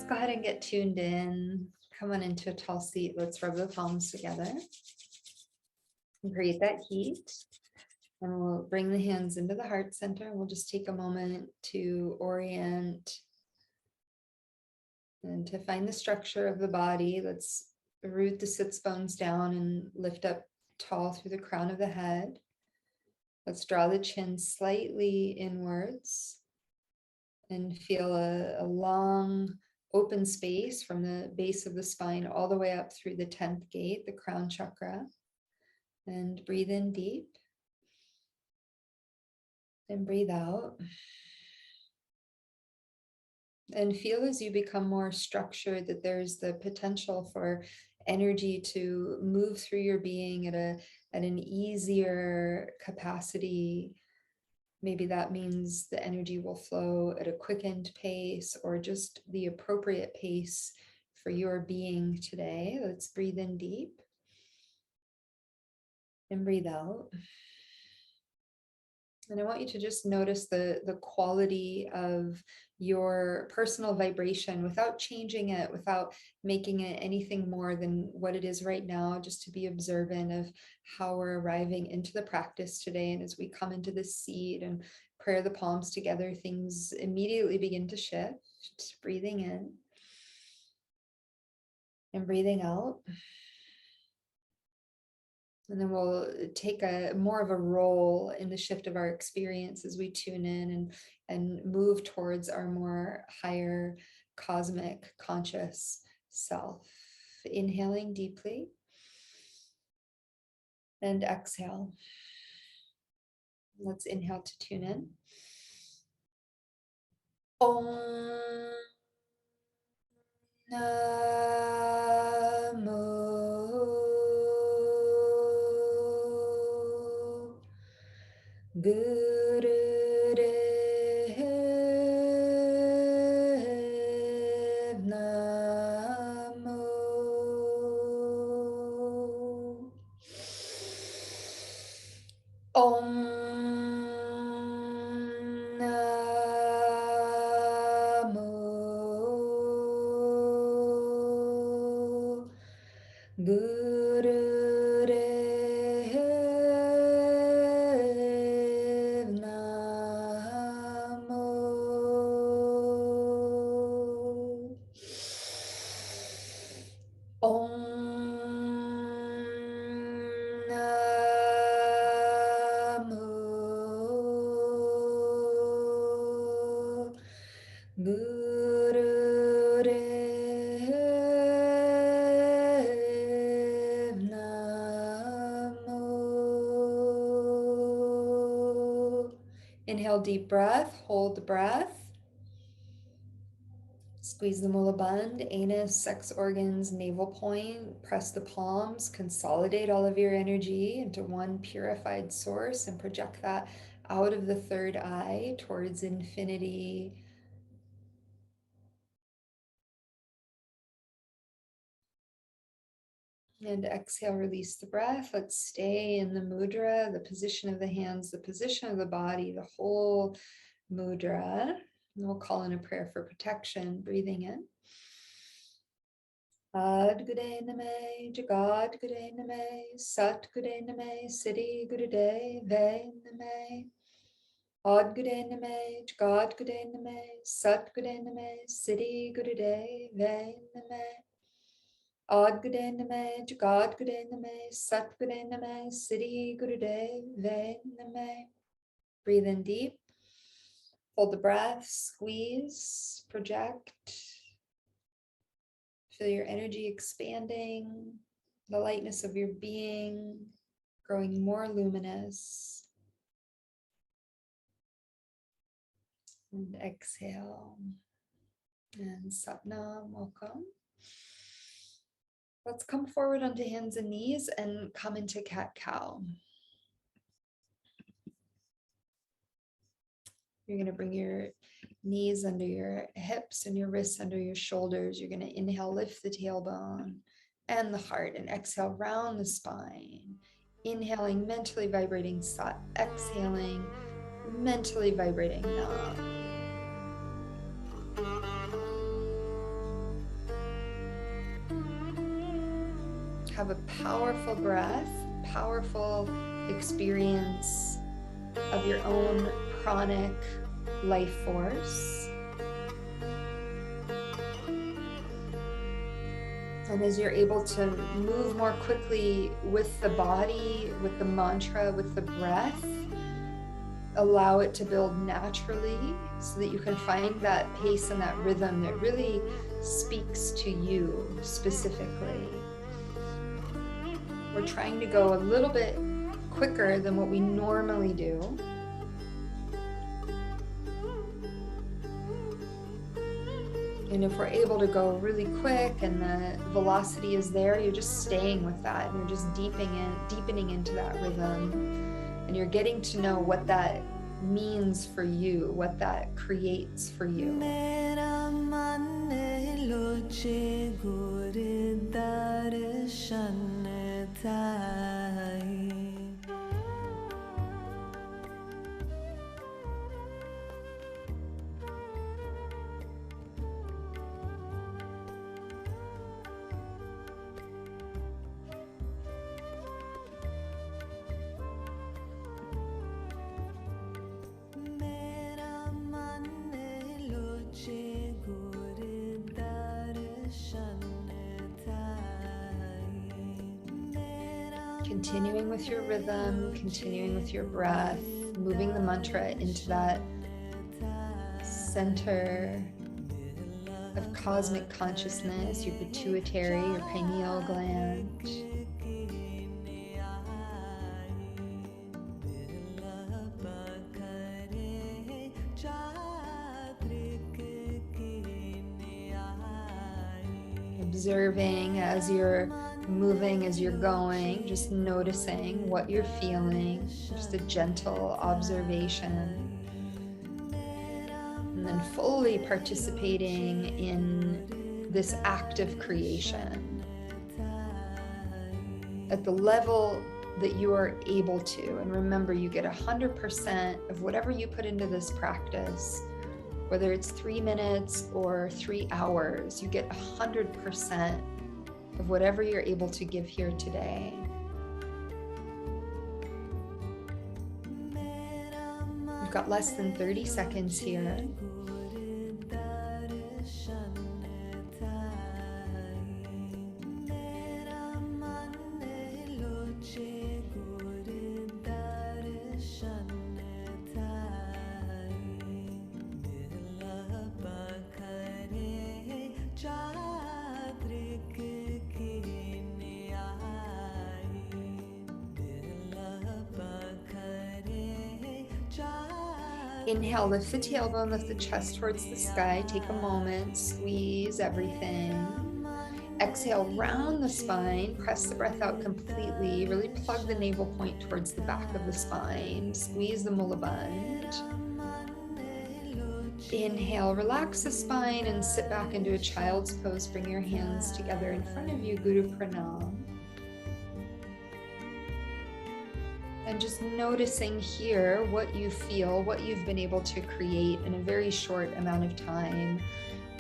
Let's go ahead and get tuned in. Come on into a tall seat. Let's rub the palms together and create that heat. And we'll bring the hands into the heart center. We'll just take a moment to orient and to find the structure of the body. Let's root the sits bones down and lift up tall through the crown of the head. Let's draw the chin slightly inwards and feel a long open space from the base of the spine all the way up through the 10th gate, the crown chakra. And breathe in deep. And breathe out. And feel as you become more structured that there's the potential for energy to move through your being at an easier capacity. Maybe that means the energy will flow at a quickened pace or just the appropriate pace for your being today. Let's breathe in deep and breathe out. And I want you to just notice the quality of your personal vibration without changing it, without making it anything more than what it is right now, just to be observant of how we're arriving into the practice today. And as we come into this seat and prayer the palms together, things immediately begin to shift. Breathing in and breathing out. And then we'll take more of a role in the shift of our experience as we tune in and move towards our more higher cosmic conscious self. Inhaling deeply and exhale. Let's inhale to tune in. Om Namo Gurudev Namo. Om Namo Gurudev Namo. Om Namo Gurudev Namo. Inhale, deep breath, hold the breath. Squeeze the mulaband, anus, sex organs, navel point, press the palms, consolidate all of your energy into one purified source and project that out of the third eye towards infinity. And exhale, release the breath. Let's stay in the mudra, the position of the hands, the position of the body, the whole mudra. And we'll call in a prayer for protection, breathing in. Ad Gude Name, Jagad Gude Name, Sat Gude Name, Siddhi Gurudev Name. Ad Gude Name, Jagad Gude Name, Sat Gude Name, Siddhi Gurudev Name. Ad Gude Name, Jagad Gude Name, Sat Gude Name, Siddhi Gurudev Name. Breathe in deep. Hold the breath, squeeze, project. Feel your energy expanding, the lightness of your being growing more luminous. And exhale. And Satnam, welcome. Let's come forward onto hands and knees and come into cat-cow. You're going to bring your knees under your hips and your wrists under your shoulders. You're going to inhale, lift the tailbone and the heart, and exhale, round the spine. Inhaling, mentally vibrating Sat. Exhaling, mentally vibrating Nam. have a powerful breath, powerful experience of your own pranic life force. And as you're able to move more quickly with the body, with the mantra, with the breath, allow it to build naturally so that you can find that pace and that rhythm that really speaks to you specifically. We're trying to go a little bit quicker than what we normally do. And if we're able to go really quick and the velocity is there, you're just staying with that. And you're just deepening into that rhythm. And you're getting to know what that means for you, what that creates for you. Continuing with your rhythm, continuing with your breath, moving the mantra into that center of cosmic consciousness, your pituitary, your pineal gland. Observing as you're moving, as you're going, just noticing what you're feeling, just a gentle observation. And then fully participating in this act of creation at the level that you are able to. And remember, you get 100% of whatever you put into this practice, whether it's 3 minutes or 3 hours, you get 100% of whatever you're able to give here today. You've got less than 30 seconds here. Inhale, lift the tailbone, lift the chest towards the sky. Take a moment, squeeze everything. Exhale, round the spine, press the breath out completely. Really plug the navel point towards the back of the spine. Squeeze the mulaband. Inhale, relax the spine and sit back into a child's pose. Bring your hands together in front of you, Guru Pranam. And just noticing here what you feel, what you've been able to create in a very short amount of time.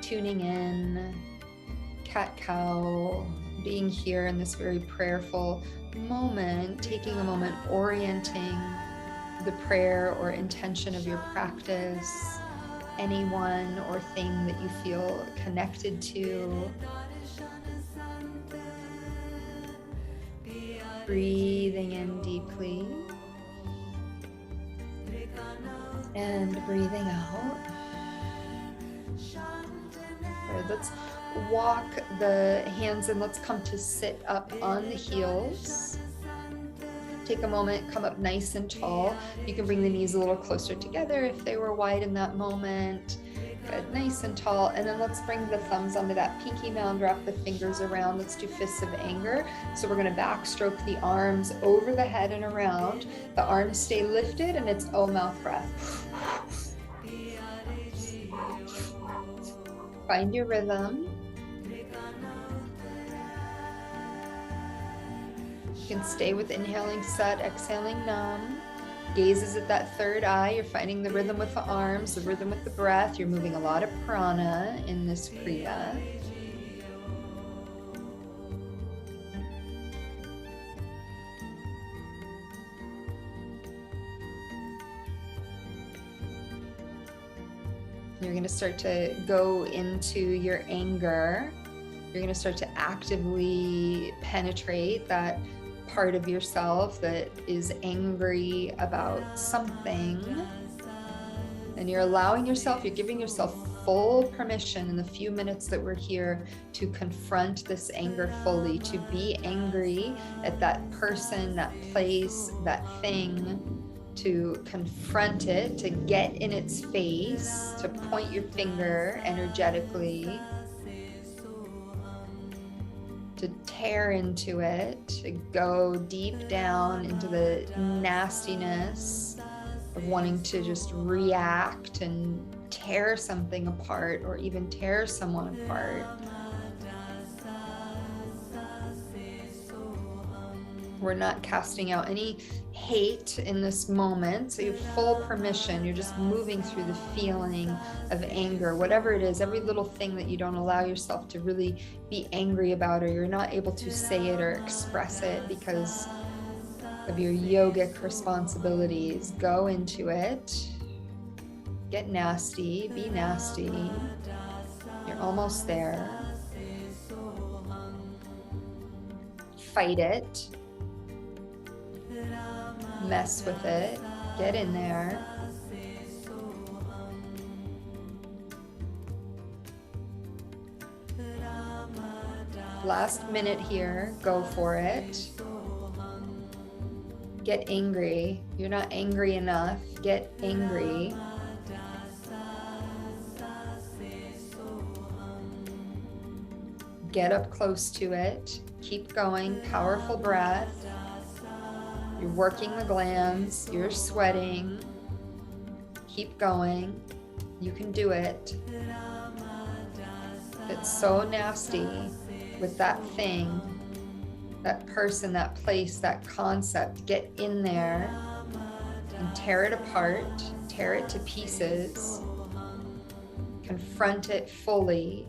Tuning in, cat-cow, being here in this very prayerful moment, taking a moment, orienting the prayer or intention of your practice, anyone or thing that you feel connected to. Breathing in deeply and breathing out. All right, let's walk the hands and let's come to sit up on the heels. Take a moment, come up nice and tall. You can bring the knees a little closer together if they were wide in that moment. Good, nice and tall. And then let's bring the thumbs onto that pinky mound, wrap the fingers around. Let's do fists of anger. So we're going to backstroke the arms over the head and around. The arms stay lifted and it's O mouth breath. Find your rhythm. You can stay with inhaling Sat, exhaling Nam. Gaze is at that third eye. You're finding the rhythm with the arms, the rhythm with the breath. You're moving a lot of prana in this Kriya. You're going to start to go into your anger. You're going to start to actively penetrate that part of yourself that is angry about something. And you're allowing yourself, you're giving yourself full permission in the few minutes that we're here to confront this anger fully, to be angry at that person, that place, that thing, to confront it, to get in its face, to point your finger energetically, to tear into it, to go deep down into the nastiness of wanting to just react and tear something apart or even tear someone apart. We're not casting out any hate in this moment, so you have full permission. You're just moving through the feeling of anger, whatever it is, every little thing that you don't allow yourself to really be angry about, or you're not able to say it or express it because of your yogic responsibilities. Go into it. Get nasty. Be nasty. You're almost there. Fight it. Mess with it. Get in there. Last minute here. Go for it. Get angry. You're not angry enough. Get angry. Get up close to it. Keep going. Powerful breath. You're working the glands. You're sweating. Keep going. You can do it. It's so nasty with that thing, that person, that place, that concept. Get in there and tear it apart. Tear it to pieces. Confront it fully.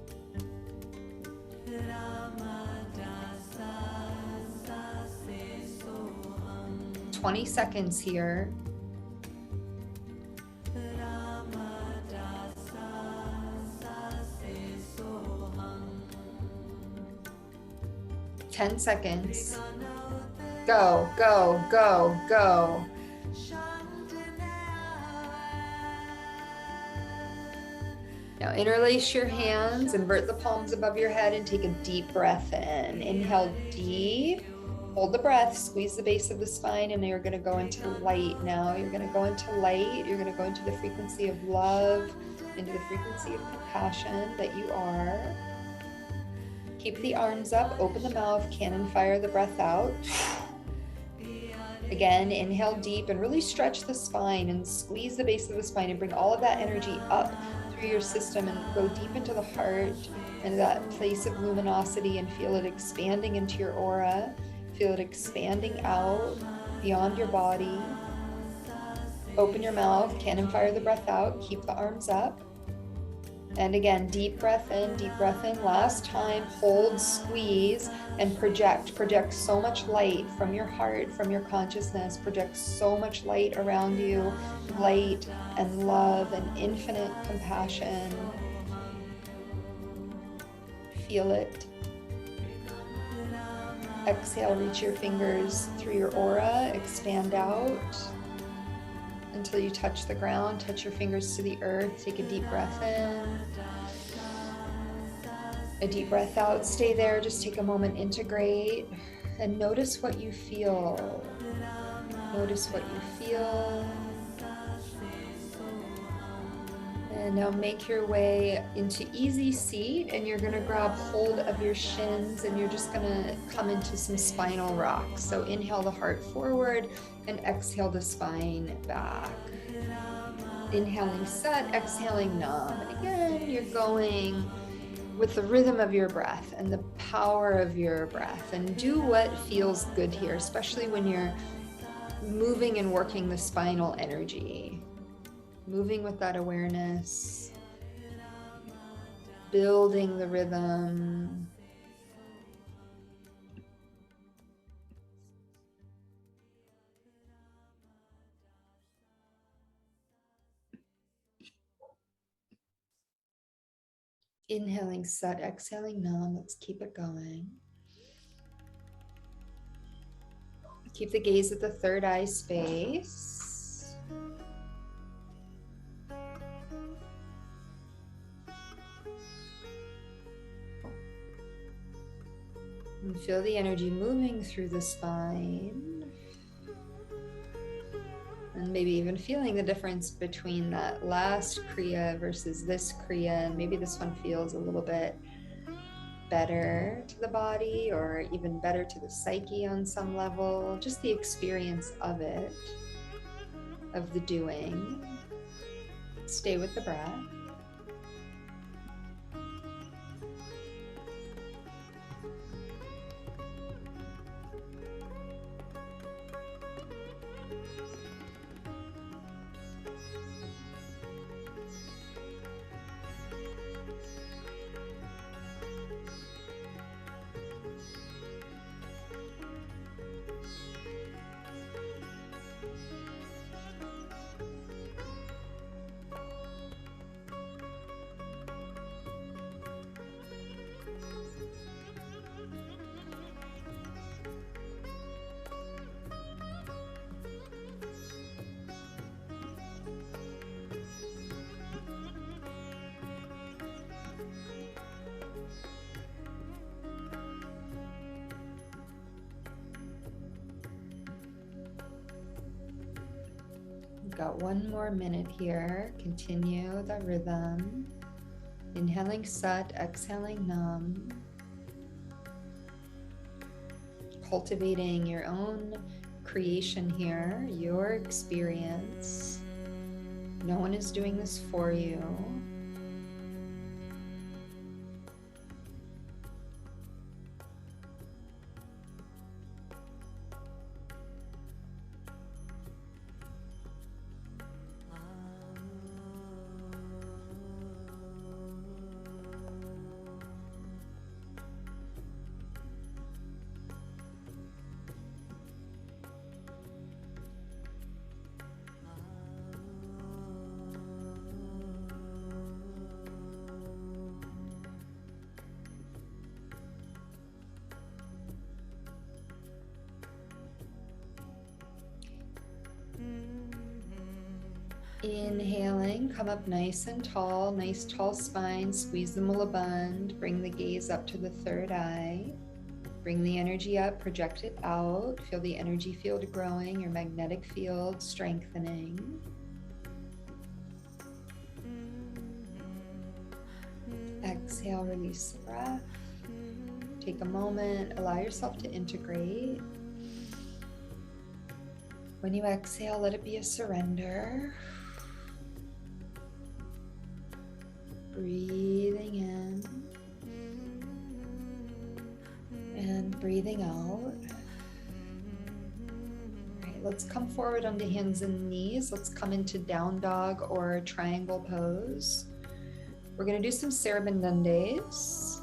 "20 seconds here. "10 seconds. Go, go, go, go. Now interlace your hands, invert the palms above your head, and take a deep breath in. Inhale deep. Hold the breath, squeeze the base of the spine, and you're going to go into light now. You're going to go into light. You're going to go into the frequency of love, into the frequency of compassion that you are. Keep the arms up, open the mouth, cannon fire the breath out. Again, inhale deep and really stretch the spine and squeeze the base of the spine and bring all of that energy up through your system and go deep into the heart and that place of luminosity and feel it expanding into your aura. Feel it expanding out beyond your body. Open your mouth, cannon fire the breath out, keep the arms up. And again, deep breath in, deep breath in. Last time, hold, squeeze, and project. Project so much light from your heart, from your consciousness. Project so much light around you, light and love and infinite compassion. Feel it. Exhale, reach your fingers through your aura, expand out until you touch the ground. Touch your fingers to the earth. Take a deep breath in, a deep breath out. Stay there, just take a moment, integrate, and notice what you feel. Notice what you feel. And now make your way into easy seat, and you're going to grab hold of your shins and you're just going to come into some spinal rocks. So inhale the heart forward and exhale the spine back. Inhaling set, exhaling nam. And again, you're going with the rhythm of your breath and the power of your breath, and do what feels good here, especially when you're moving and working the spinal energy. Moving with that awareness, building the rhythm. Inhaling Sat, exhaling Nam. Let's keep it going. Keep the gaze at the third eye space. And feel the energy moving through the spine. And maybe even feeling the difference between that last Kriya versus this Kriya. And maybe this one feels a little bit better to the body, or even better to the psyche on some level. Just the experience of it, of the doing. Stay with the breath. We've got one more minute here. Continue the rhythm. Inhaling Sat, exhaling Nam. Cultivating your own creation here, your experience. No one is doing this for you. Inhaling, come up nice and tall, nice tall spine, squeeze the mula bandha, bring the gaze up to the third eye, bring the energy up, project it out, feel the energy field growing, your magnetic field strengthening. Exhale, release the breath. Take a moment, allow yourself to integrate. When you exhale, let it be a surrender. Breathing in and breathing out. All right, let's come forward onto hands and knees. Let's come into down dog or triangle pose. We're going to do some Sarabandundes.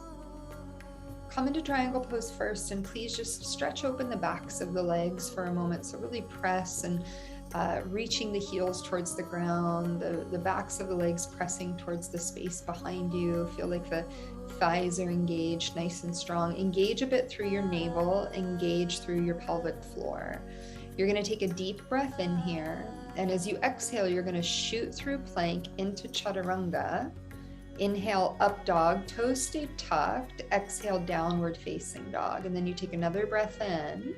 Come into triangle pose first, and please just stretch open the backs of the legs for a moment. So really press and reaching the heels towards the ground, the backs of the legs pressing towards the space behind you. Feel like the thighs are engaged, nice and strong. Engage a bit through your navel, engage through your pelvic floor. You're going to take a deep breath in here, and as you exhale, you're going to shoot through plank into chaturanga. Inhale, up dog, toes stay tucked. Exhale, downward facing dog. And then you take another breath in.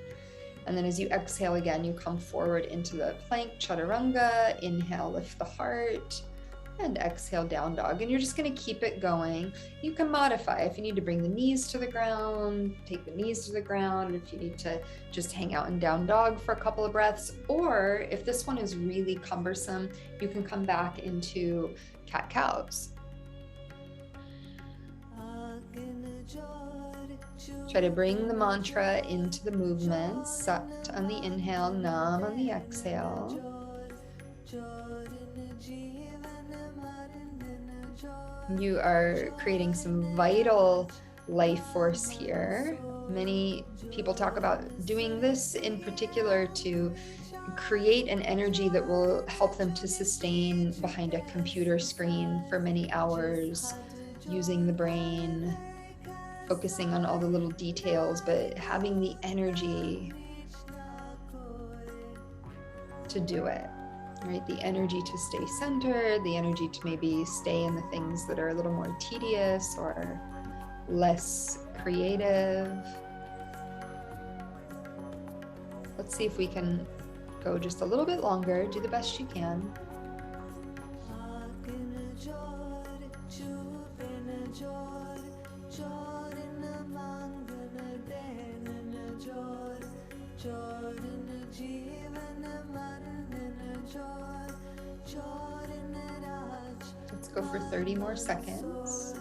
And then as you exhale again, you come forward into the plank, chaturanga. Inhale, lift the heart. And exhale, down dog. And you're just going to keep it going. You can modify. If you need to bring the knees to the ground, take the knees to the ground. If you need to just hang out in down dog for a couple of breaths. Or if this one is really cumbersome, you can come back into cat-cows. Try to bring the mantra into the movement. Sat on the inhale, Nam on the exhale. You are creating some vital life force here. Many people talk about doing this in particular to create an energy that will help them to sustain behind a computer screen for many hours. using the brain, focusing on all the little details, but having the energy to do it, right? The energy to stay centered, the energy to maybe stay in the things that are a little more tedious or less creative. Let's see if we can go just a little bit longer. Do the best you can. Let's go for 30 more seconds.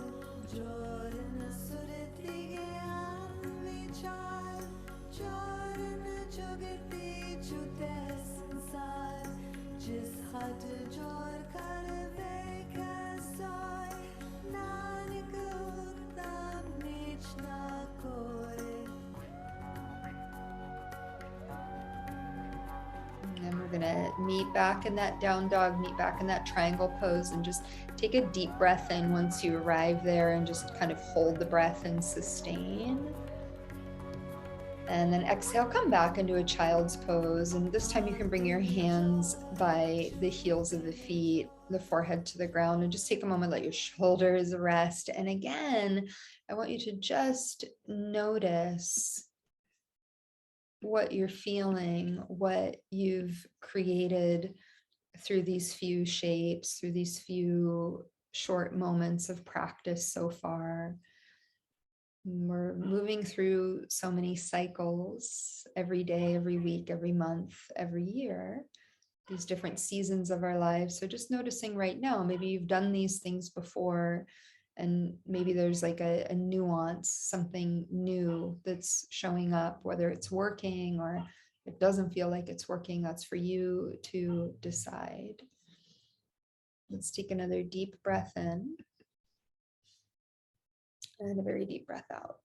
And we're gonna meet back in that down dog, meet back in that triangle pose, and just take a deep breath in once you arrive there, and just kind of hold the breath and sustain. And then exhale, come back into a child's pose. And this time you can bring your hands by the heels of the feet, the forehead to the ground, and just take a moment, let your shoulders rest. And again, I want you to just notice what you're feeling, what you've created through these few shapes, through these few short moments of practice so far. We're moving through so many cycles every day, every week, every month, every year, these different seasons of our lives. So just noticing right now, maybe you've done these things before, and maybe there's like a nuance, something new that's showing up, whether it's working or it doesn't feel like it's working. That's for you to decide. Let's take another deep breath in. And a very deep breath out.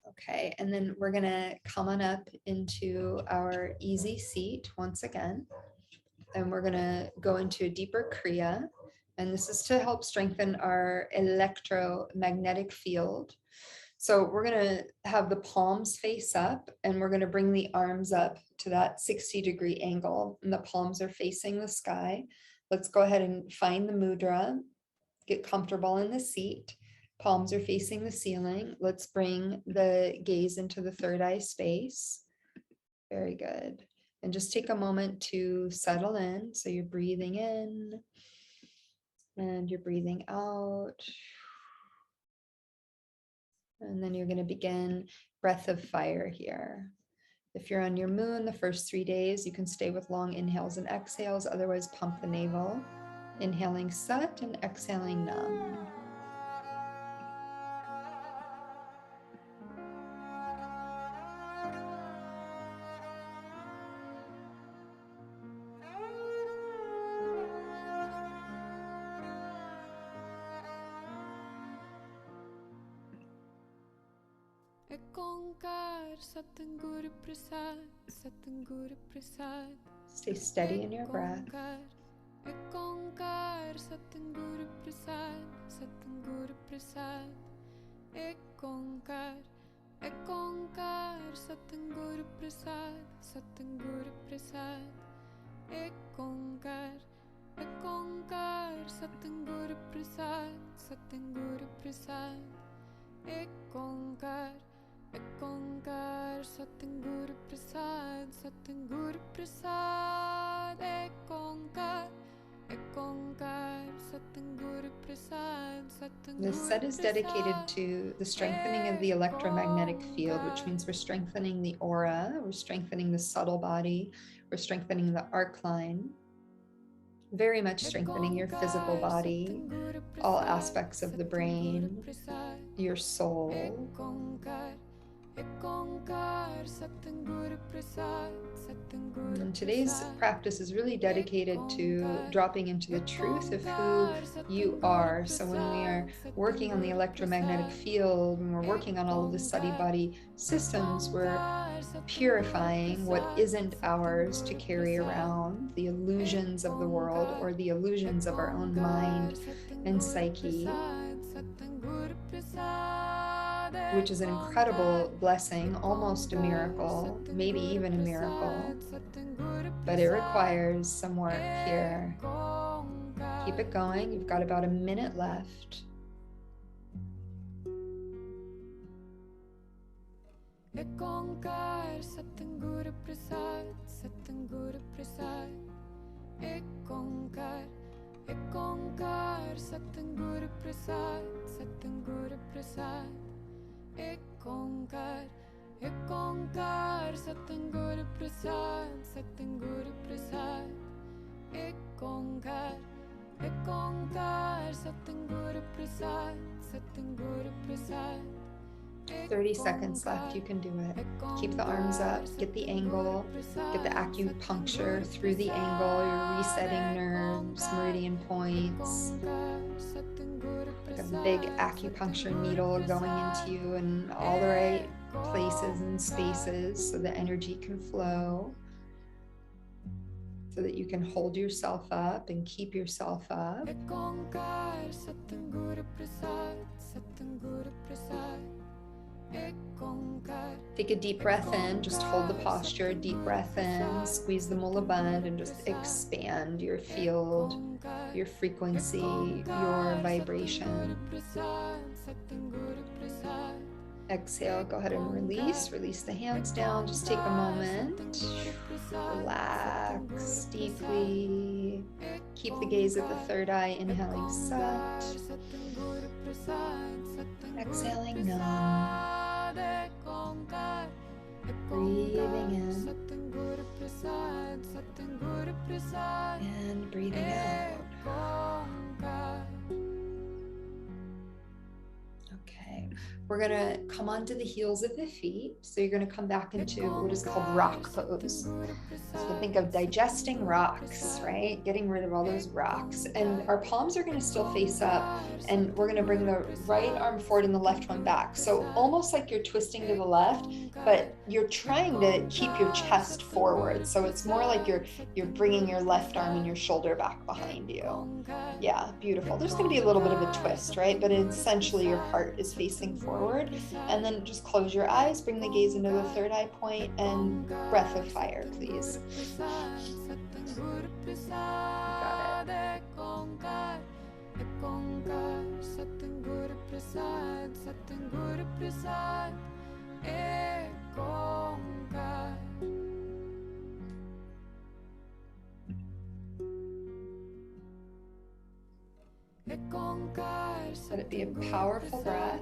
Okay, and then we're gonna come on up into our easy seat once again. And we're gonna go into a deeper Kriya. And this is to help strengthen our electromagnetic field. So we're gonna have the palms face up, and we're gonna bring the arms up to that 60-degree angle, and the palms are facing the sky. Let's go ahead and find the mudra, get comfortable in the seat. Palms are facing the ceiling. Let's bring the gaze into the third eye space. Very good. And just take a moment to settle in. So you're breathing in and you're breathing out. And then you're going to begin breath of fire here. If you're on your moon, the first 3 days, you can stay with long inhales and exhales. Otherwise, pump the navel. Inhaling Sat and exhaling Nam. Stay steady in your breath. Ekonkar Satguru Prasad Satguru Prasad Ekonkar Satguru Prasad Satguru. This set is dedicated to the strengthening of the electromagnetic field, which means we're strengthening the aura, we're strengthening the subtle body, we're strengthening the arc line, very much strengthening your physical body, all aspects of the brain, your soul. And today's practice is really dedicated to dropping into the truth of who you are. So when we are working on the electromagnetic field, when we're working on all of the study body systems, we're purifying what isn't ours to carry around, the illusions of the world or the illusions of our own mind and psyche. which is an incredible blessing, almost a miracle, maybe even a miracle, but it requires some work here. Keep it going. You've got about a minute left. Ekonkar Satguru Prasad, Satguru Prasad. Ekonkar, Ekonkar Satguru Prasad, Satguru Prasad. Ekonkar, Ekonkar Satguru Prasad, Satguru Prasad. Ekonkar, Ekonkar Satguru Prasad, Satguru Prasad. 30 seconds left. You can do it. Keep the arms up, get the angle, get the acupuncture through the angle. You're resetting nerves, meridian points. Like a big acupuncture needle going into you in all the right places and spaces so the energy can flow, so that you can hold yourself up and keep yourself up. Take a deep breath in, just hold the posture, deep breath in, squeeze the mulaband and just expand your field, your frequency, your vibration. Exhale, go ahead and release the hands down, just take a moment, relax deeply, keep the gaze at the third eye, inhaling Sat, exhaling Nam, breathing in, and breathing out. Okay, we're gonna come onto the heels of the feet. So you're gonna come back into what is called rock pose. So think of digesting rocks, right? Getting rid of all those rocks. And our palms are gonna still face up, and we're gonna bring the right arm forward and the left one back. So almost like you're twisting to the left, but you're trying to keep your chest forward. So it's more like you're bringing your left arm and your shoulder back behind you. Yeah, beautiful. There's gonna be a little bit of a twist, right? But essentially your heart is facing forward. And then just close your eyes, bring the gaze into the third eye point, and breath of fire, please. Got it. Let it be a powerful breath.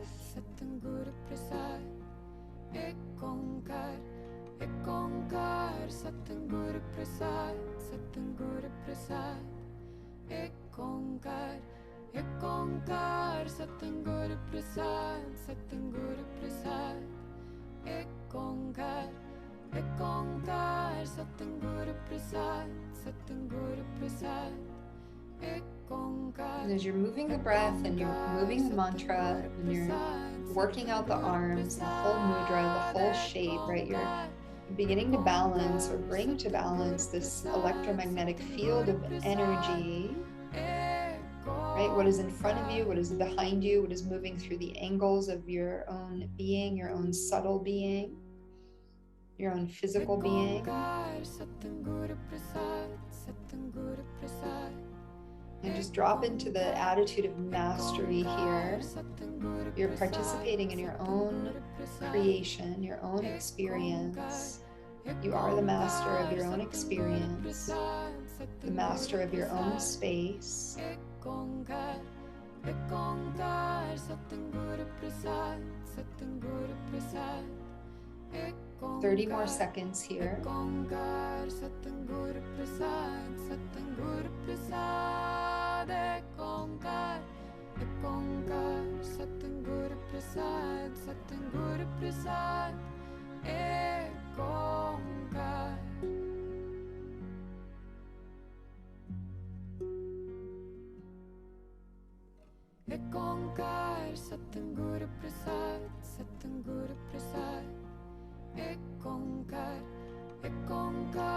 And as you're moving the breath and you're moving the mantra and you're working out the arms, the whole mudra, the whole shape, right? You're beginning to balance or bring to balance this electromagnetic field of energy, right? What is in front of you, what is behind you, what is moving through the angles of your own being, your own subtle being, your own physical being. And just drop into the attitude of mastery here. You're participating in your own creation, your own experience. You are the master of your own experience, the master of your own space. 30 more seconds here.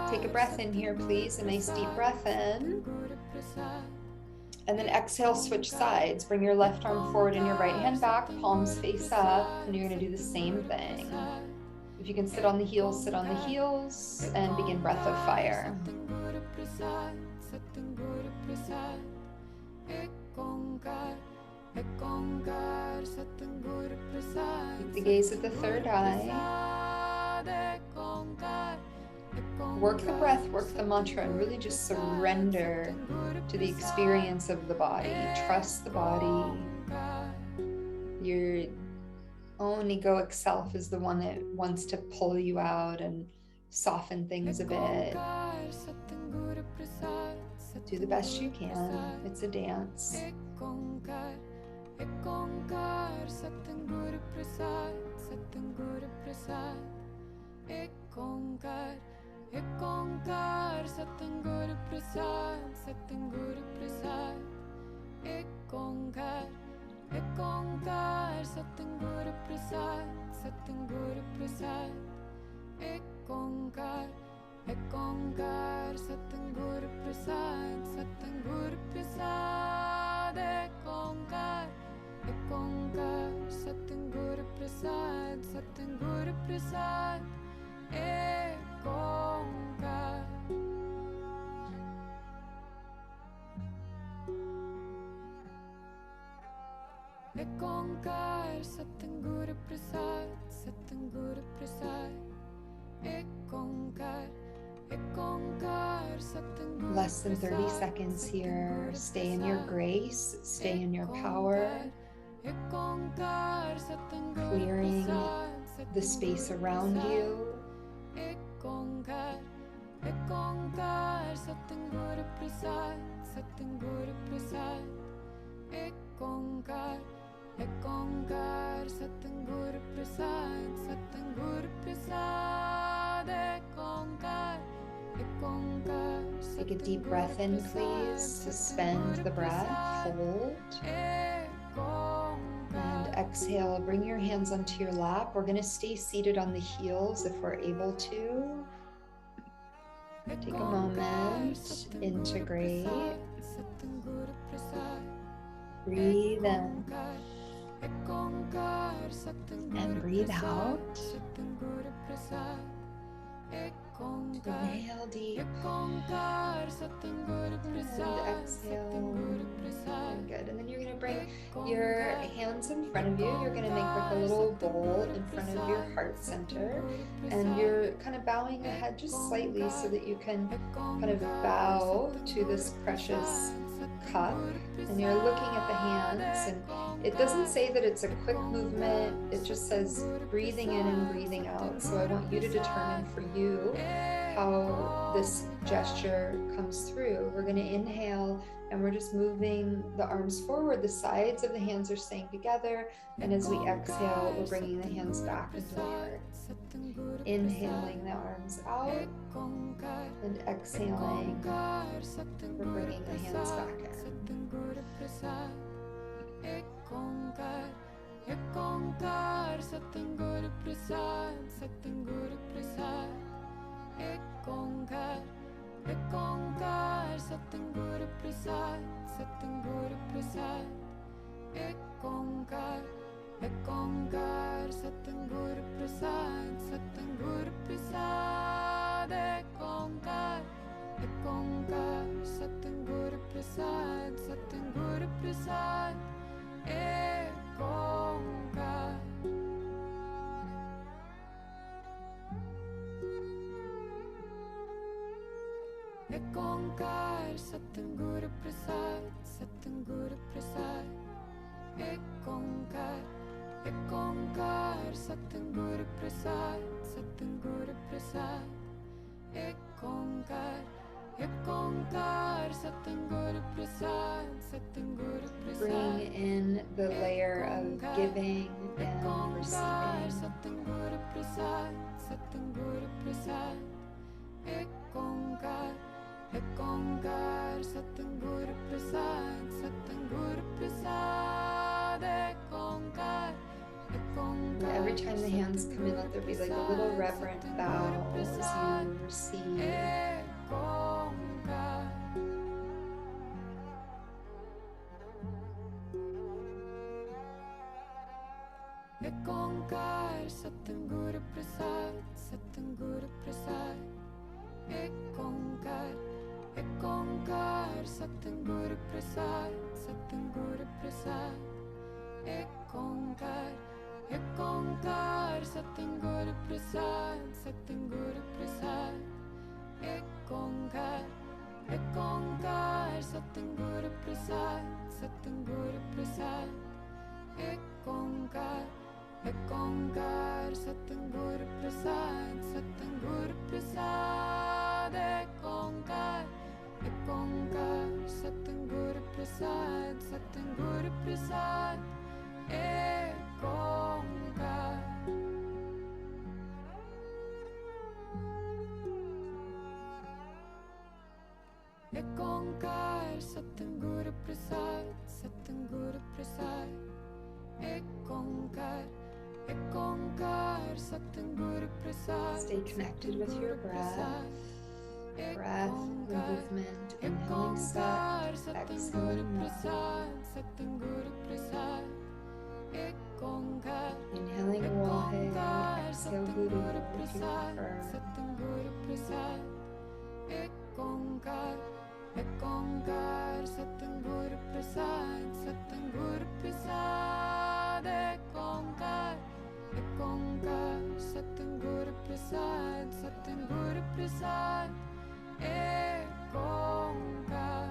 Take a breath in here, please. A nice deep breath in. And then exhale, switch sides. Bring your left arm forward and your right hand back, palms face up, and you're going to do the same thing. If you can sit on the heels, sit on the heels, and begin breath of fire. Keep the gaze at the third eye. Work the breath, work the mantra, and really just surrender to the experience of the body. Trust the body. Your own egoic self is the one that wants to pull you out and soften things a bit. Do the best you can. It's a dance. Less than 30 seconds here. Stay in your grace, stay in your power, clearing the space around you. Take a deep breath in, please. Suspend the breath, hold. And exhale, bring your hands onto your lap. We're going to stay seated on the heels if we're able to. Take a moment, integrate. Breathe in. And breathe out. Inhale deep. And exhale. Good. And then you're going to bring your hands in front of you. You're going to make like a little bowl in front of your heart center. And you're kind of bowing the head just slightly so that you can kind of bow to this precious cup. And you're looking at the hands. And it doesn't say that it's a quick movement. It just says breathing in and breathing out. So I want you to determine for you how this gesture comes through. We're going to inhale and we're just moving the arms forward. The sides of the hands are staying together. And as we exhale, we're bringing the hands back into the heart. Inhaling the arms out and exhaling, we're bringing the hands back in. Bring in the layer of giving and receiving. Every time the hands come in, let there be like a little reverent bow as you receive. ek onkar Satguru Prasad, Satguru Prasad, ek onkar Satguru Prasad, Satguru Prasad, ek onkar Satguru Prasad, Satguru Prasad, ek onkar Satguru Prasad, Satguru Prasad, ek onkar Satguru Prasad, Satguru Prasad, ek onkar Satguru Prasad, Satguru Prasad, ek onkar. Ek onkar Satguru Prasad, Satguru Prasad, ek onkar Satguru Prasad. Stay connected with your breath. Breath, movement, inhaling set, exhaling set. Inhaling Wahe, exhale Guru if you prefer. Ek onkar Satguru Prasad, Satguru Prasad, ek onkar Satguru Prasad, Satguru Prasad, ek onkar.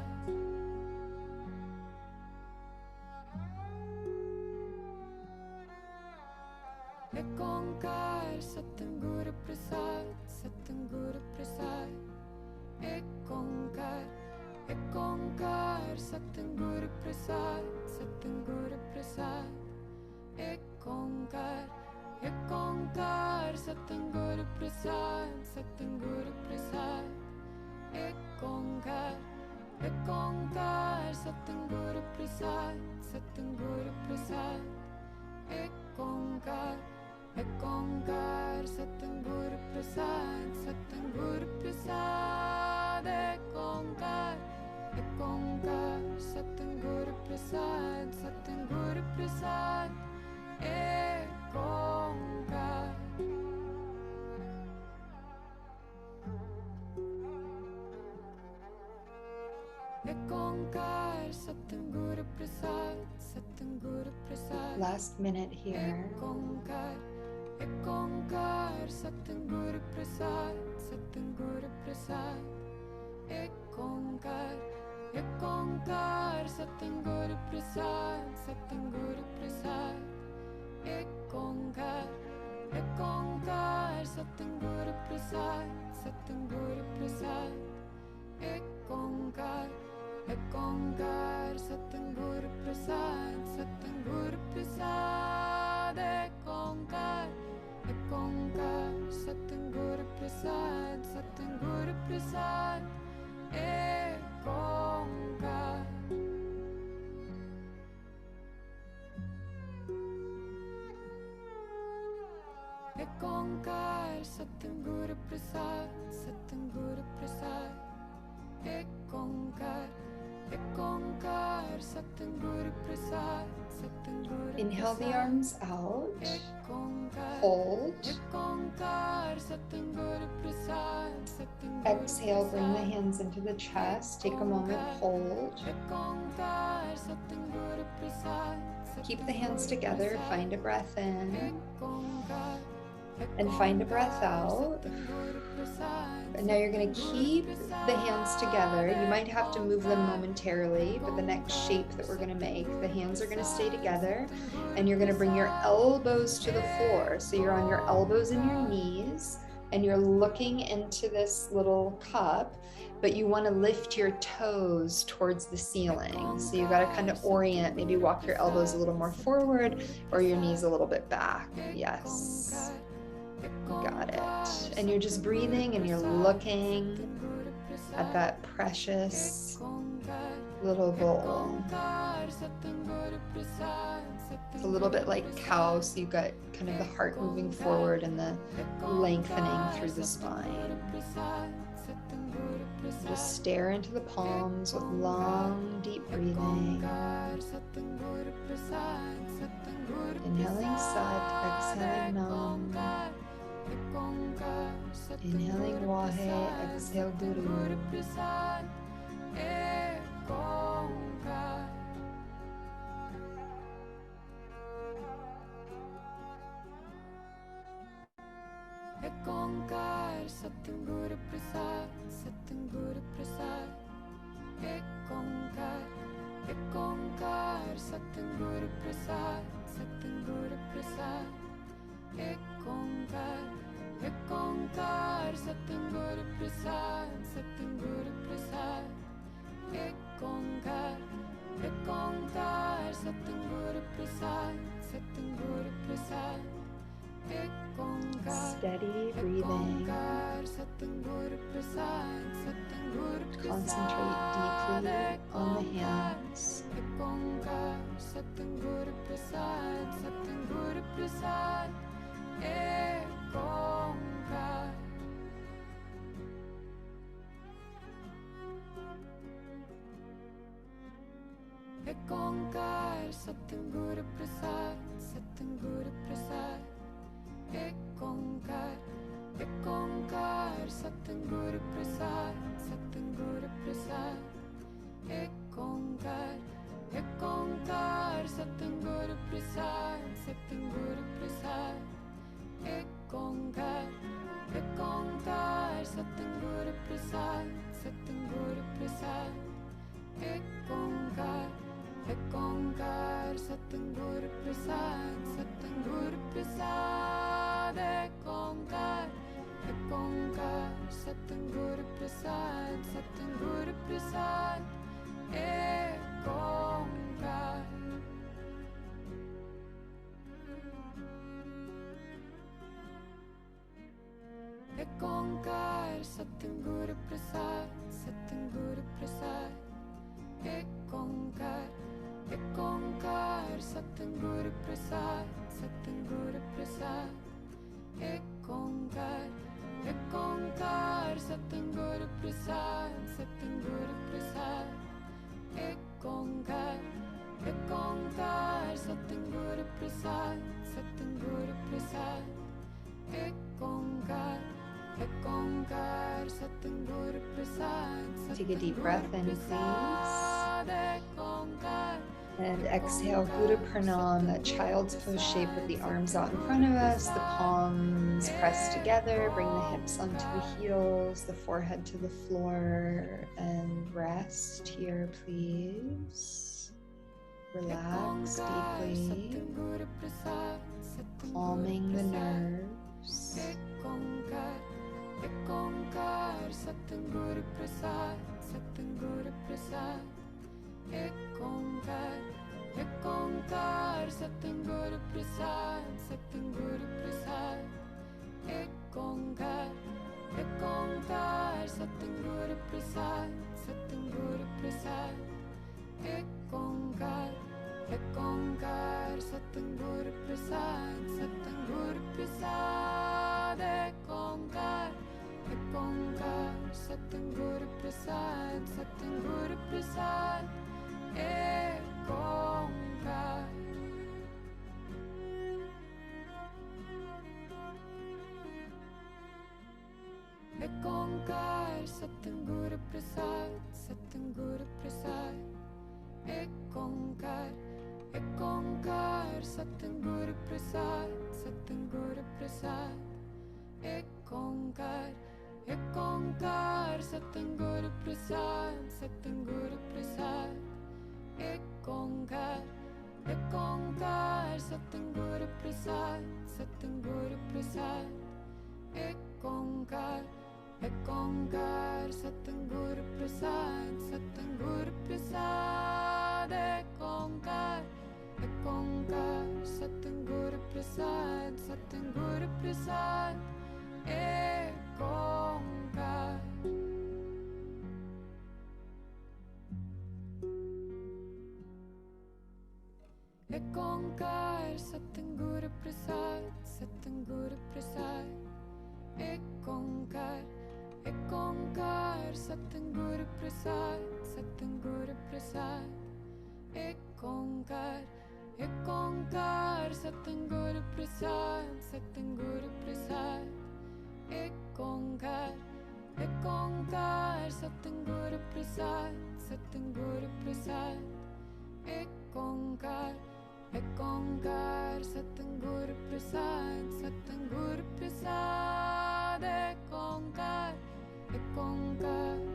Ek onkar Satguru Prasad, Satguru Prasad, ek onkar Satguru Prasad, Satguru Prasad, ek onkar Satguru Prasad, Satguru Prasad, ek onkar Satguru Prasad, Satguru Prasad, ek onkar Satguru Prasad, Satguru Prasad, ek onkar Satguru Prasad, Satguru Prasad, ek onkar. Ek onkar Satguru Prasad, Satguru Prasad. Last minute here. Ek onkar Satguru Prasad, Satguru Prasad, ek onkar Satguru Prasad, Satguru Prasad, ek onkar Satguru Prasad, Satguru Prasad, ek onkar Satguru Prasad, Satguru Prasad, ek onkar Satguru Prasad, Satguru Prasad, ek onkar. Ek onkar Satguru Prasad, Satguru Prasad, ek onkar Satguru Prasad, Satguru. Inhale the arms out. Ek onkar Hold. Satguru Prasad, Satguru. Exhale, bring the hands into the chest. Take a moment, hold. Ek onkar Satguru Prasad, Keep the hands together, find a breath in, ek onkar and find a breath out. Satguru Prasad. And now you're going to keep the hands together. You might have to move them momentarily, but the next shape that we're going to make, the hands are going to stay together, and you're going to bring your elbows to the floor. So you're on your elbows and your knees, and you're looking into this little cup, but you want to lift your toes towards the ceiling. So you got to kind of orient, maybe walk your elbows a little more forward or your knees a little bit back. Yes. Got it. And you're just breathing and you're looking at that precious little bowl. It's a little bit like cow, so you've got kind of the heart moving forward and the lengthening through the spine. Just stare into the palms with long, deep breathing. Inhaling Sat, exhaling Nam. Inhaling Wahe, exhale Guru. Onkar Satyam Guru Prasad, Satyam Guru Prasad. Ek Onkar Satyam Guru Prasad, Satyam Guru Prasad. Ek Onkar Satyam Guru Prasad, Satyam Guru Prasad. Ek Onkar Satyam Guru Prasad, Satyam Guru Prasad. Steady breathing. Concentrate deeply on the hands. Onkar Satyam Guru Prasad, Satyam Guru Prasad. Ek Onkar Satyam Guru Prasad, Satyam Guru Prasad. Ek Onkar Satyam Guru Prasad, Satyam Guru Prasad. Ek Onkar Satyam Guru Prasad, Satyam Guru Prasad. Ek Onkar Satyam Guru Prasad, Satyam Guru Prasad. Ek Onkar Satyam Guru Prasad, Satyam Guru Prasad. Ek Onkar. Ek Onkar Satyam Guru Prasad, Satyam Guru Prasad. Ek Onkar Satyam Guru Prasad, Satyam Guru Prasad. Ek Onkar Satyam Guru Prasad, Satyam Guru Prasad. Ek Onkar Satyam Guru Prasad, Satyam Guru Prasad. Ek Onkar Satyam Guru Prasad. Take a deep breath in, please. Ek Onkar. And exhale, Guru Pranam, that child's pose shape with the arms out in front of us, the palms pressed together, bring the hips onto the heels, the forehead to the floor, and rest here, please. Relax deeply, calming the nerves. Ek Onkar Satyam Guru Prasad, Satyam Guru Prasad. Ek Onkar Satyam Guru Prasad, Satyam Guru Prasad. Ek Onkar Satyam Guru Prasad, Satyam Guru Prasad. Ek Onkar Satyam Guru Prasad, Satyam Guru Prasad. Ek Onkar Satyam Guru Prasad, Satyam Guru Prasad. Ek Onkar. Ek Onkar Satyam Guru Prasad, Satyam Guru Prasad. Ek Onkar Satyam Guru Prasad, Satyam Guru Prasad. Ek Onkar Satyam Guru Prasad, Satyam Guru Prasad. Ek Onkar Satyam Guru Prasad, Satyam Guru Prasad. Ek Onkar Satyam Guru Prasad, Satyam Guru Prasad. Ek Onkar Satyam Guru Prasad, Satyam Guru Prasad. Ek Onkar. Ek Onkar Satyam Guru Prasad, Satyam Guru Prasad. Ek Onkar ek onkar Satguru Prasad, Satguru Prasad. Ek onkar Satguru Prasad, Satguru Prasad. Ek onkar Satguru Prasad, Satguru Prasad. Ek onkar Satguru Prasad, Satguru Prasad. Ek onkar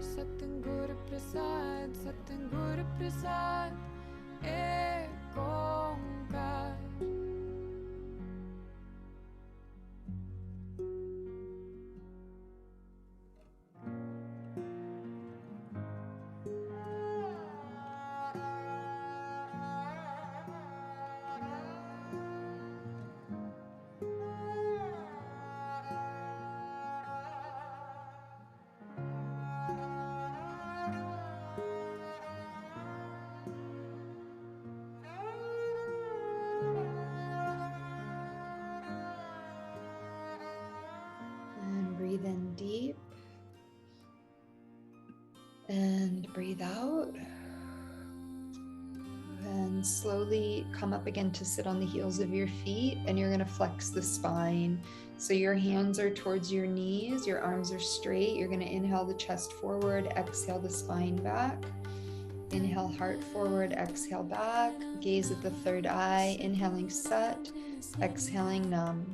Satguru Prasad, Satguru Prasad. Ek onkar. Breathe in deep and breathe out. And slowly come up again to sit on the heels of your feet, and you're going to flex the spine. So your hands are towards your knees, your arms are straight. You're going to inhale the chest forward, exhale the spine back. Inhale heart forward, exhale back. Gaze at the third eye, inhaling Sat, exhaling Nam.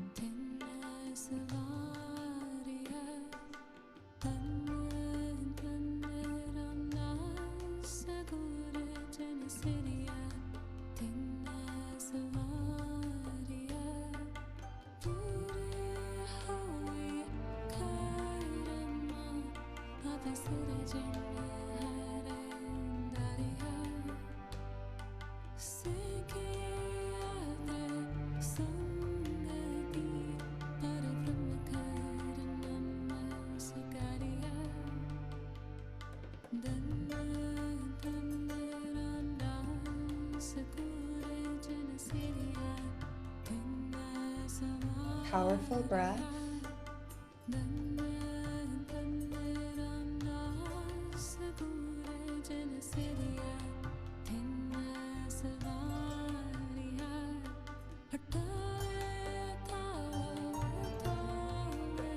Powerful breath.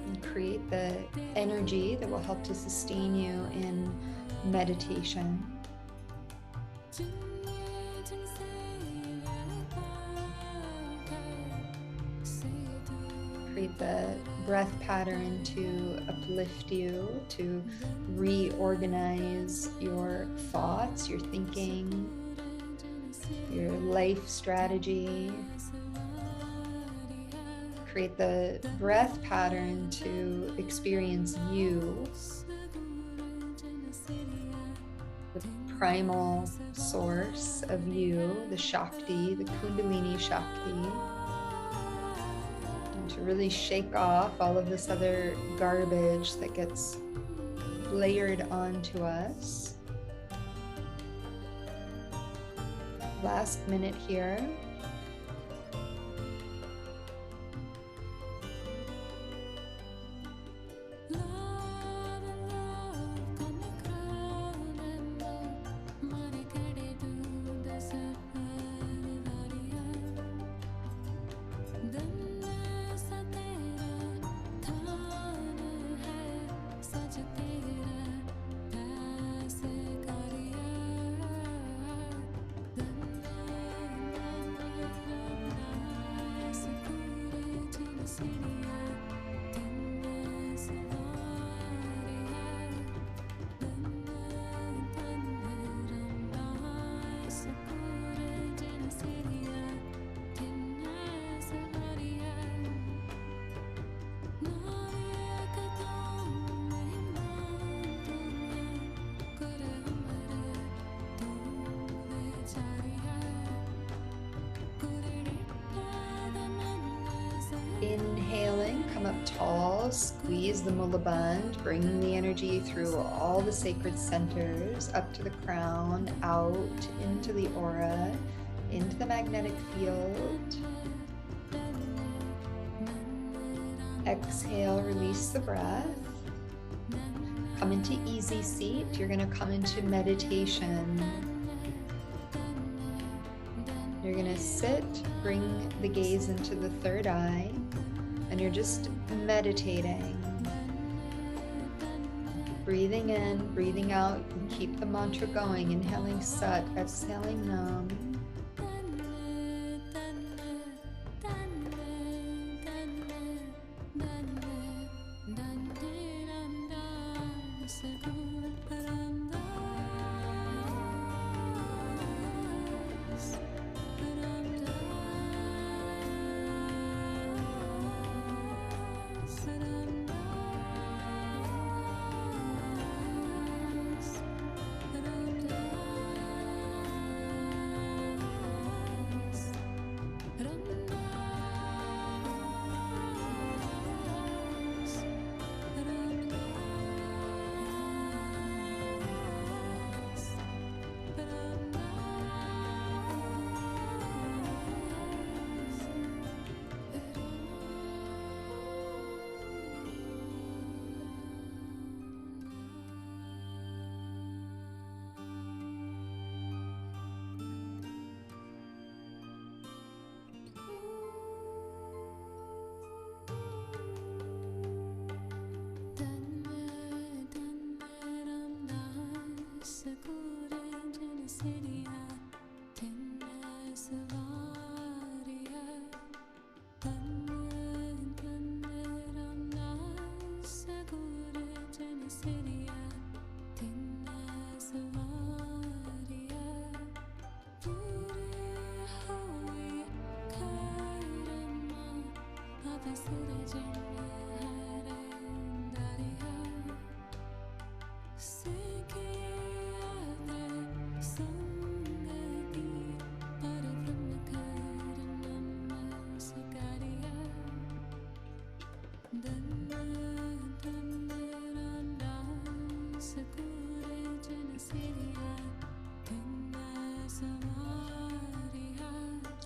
And create the energy that will help to sustain you in meditation. Create the breath pattern to uplift you, to reorganize your thoughts, your thinking, your life strategy. Create the breath pattern to experience you, the primal source of you, the Shakti, the Kundalini Shakti. To really shake off all of this other garbage that gets layered onto us. Last minute here. Inhaling, come up tall, squeeze the Mulaband, bringing the energy through all the sacred centers, up to the crown, out into the aura, into the magnetic field. Exhale, release the breath. come into easy seat. You're going to come into meditation. You're going to sit, bring the gaze into the third eye, and you're just meditating. Breathing in, breathing out. You can keep the mantra going. Inhaling Sat, exhaling Nam.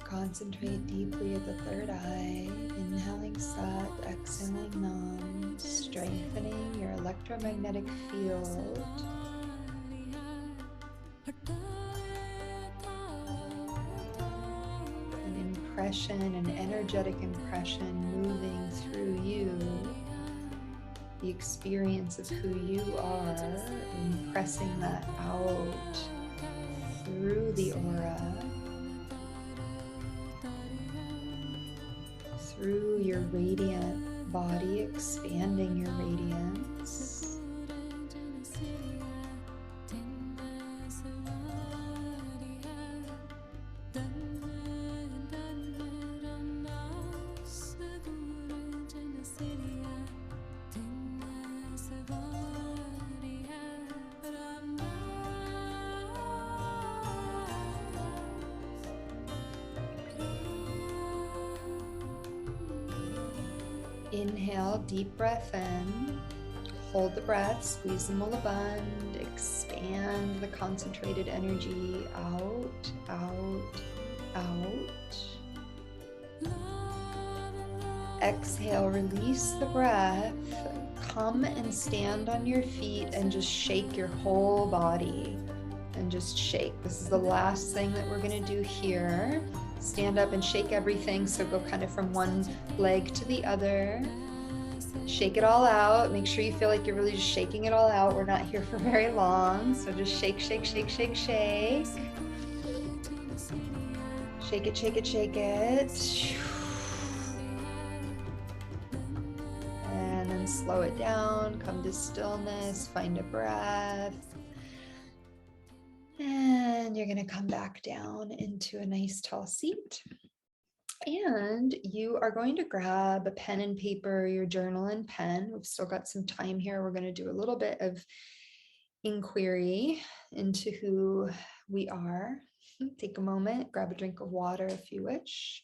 Concentrate deeply at the third eye, inhaling Sat, exhaling Nam, strengthening your electromagnetic field. An impression, an energetic impression moving through you. The experience of who you are, impressing that out through the aura. Through your radiant body, expanding your radiance. Inhale, deep breath in, hold the breath, squeeze the mulaband, expand the concentrated energy out, out, out. Exhale, release the breath, come and stand on your feet and just shake your whole body and just shake. This is the last thing that we're gonna do here. Stand up and shake everything. So go kind of from one leg to the other. Shake it all out. Make sure you feel like you're really just shaking it all out. We're not here for very long. So just shake, shake, shake, shake, shake. Shake it, shake it, shake it. And then slow it down. Come to stillness. Find a breath. And you're going to come back down into a nice tall seat. And you are going to grab a pen and paper, your journal and pen. We've still got some time here. We're going to do a little bit of inquiry into who we are. Take a moment, grab a drink of water if you wish.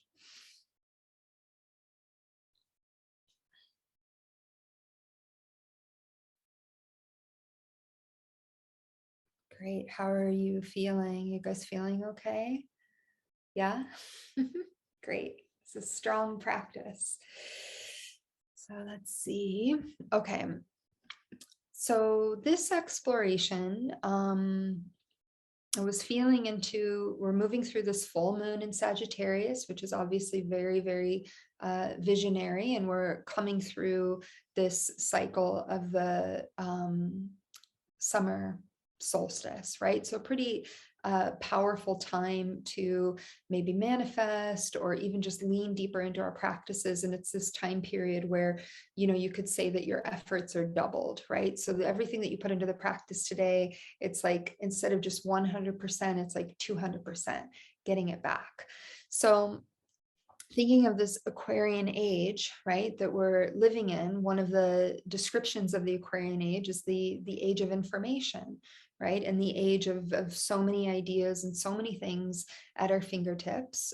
Great. How are you feeling? You guys feeling okay? Yeah? Great. It's a strong practice. So let's see. Okay. So this exploration, I was feeling into, we're moving through this full moon in Sagittarius, which is obviously very, very visionary. And we're coming through this cycle of the summer solstice, right? So pretty powerful time to maybe manifest or even just lean deeper into our practices. And it's this time period where, you know, you could say that your efforts are doubled, right? So everything that you put into the practice today, it's like, instead of just 100%, it's like 200% getting it back. So thinking of this Aquarian age, right, that we're living in, one of the descriptions of the Aquarian age is the age of information, right? And the age of so many ideas and so many things at our fingertips,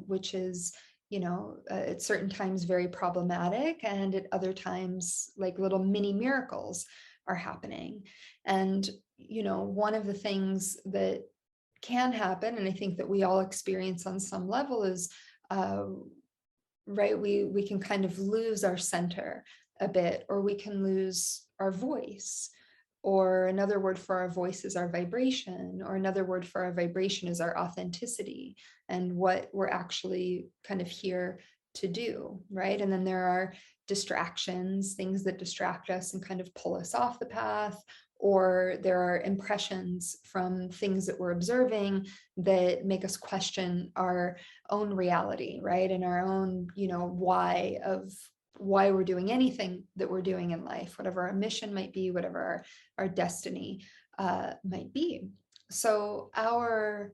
which is, you know, at certain times very problematic, and at other times, like little mini miracles are happening. And, you know, one of the things that can happen, and I think that we all experience on some level, is right, we can kind of lose our center a bit, or we can lose our voice, or another word for our voice is our vibration, or another word for our vibration is our authenticity and what we're actually kind of here to do, right? And then there are distractions, things that distract us and kind of pull us off the path, or there are impressions from things that we're observing that make us question our own reality, right? And our own, you know, why we're doing anything that we're doing in life, whatever our mission might be, whatever our destiny might be. So our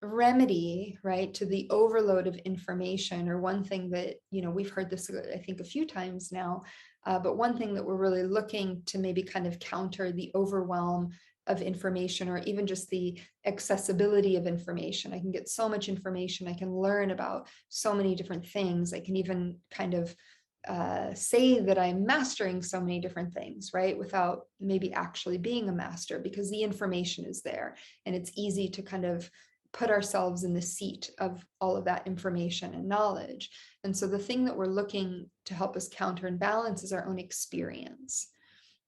remedy, right, to the overload of information, or one thing that, you know, we've heard this, I think, a few times now, but one thing that we're really looking to maybe kind of counter the overwhelm of information, or even just the accessibility of information. I can get so much information. I can learn about so many different things. I can even kind of say that I'm mastering so many different things, right? Without maybe actually being a master, because the information is there and it's easy to kind of put ourselves in the seat of all of that information and knowledge. And so the thing that we're looking to help us counter and balance is our own experience,